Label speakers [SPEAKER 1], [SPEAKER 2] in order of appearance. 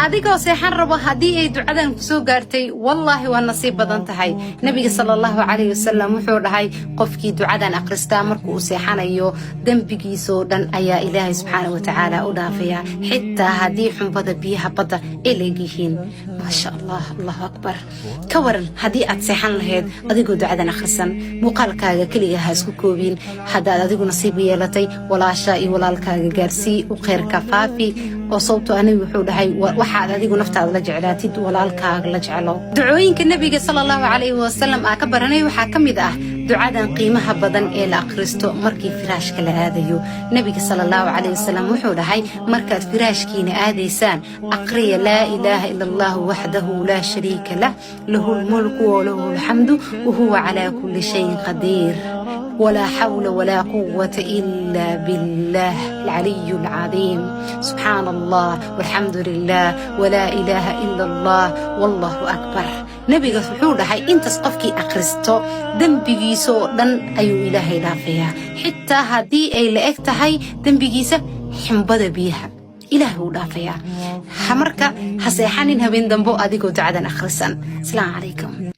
[SPEAKER 1] adigoo seexan rabo haddii ay ducadan ku soo gaartay wallahi waa nasiib badan tahay nabiga sallallahu alayhi wasallam wuxuu dhahay qofkii ducadan aqristaa markuu u seexanayo dambigiisa oo dhan ayaa ilaahay subxaanahu wa ta'ala u dhaafaya xitaa haddii xunbada biyaha badda ay leeyihiin ma sha Allah Allahu akbar ka waran haddii aad seexan lahayd adigoo ducadan akhrisan muuqaalkaaga kaliya ha isku koobin haddaad adigu nasiib yeelatay walaasha iyo walaalkaaga gaarsii u khayrka faafi oo sababtoo anigu wuxuu dhahay waxaad adigu naftaada la jeclaatid walaalkaaga la jeclo ducooyinka nabiga sallallahu alayhi wasallam ka baranay waxa kamid ah ducadan qiimaha badan ee la akhristo markii firaashka la aadayo nabiga sallallahu alayhi wasallam wuxuu dhahay markaad firaashkiina aadaysaan aqriya laa ilaaha illa allah wahdahu la sharika lah lahul mulku wa lahul hamdu wa huwa ala kulli shay'in qadir ولا حول ولا قوة إلا بالله العلي العظيم سبحان الله والحمد لله ولا إله إلا الله والله أكبر نبي سبحانه هاي أنت سقفكي أقرستو دنبيجيسو دن أيو إلهي دافيها حتى هدي أي لأكت هاي دنبيجيسة حنبض بيها إلهي دافيها حمركة حسيحانين هبين دنبو أديكو تعدن أخرسان السلام عليكم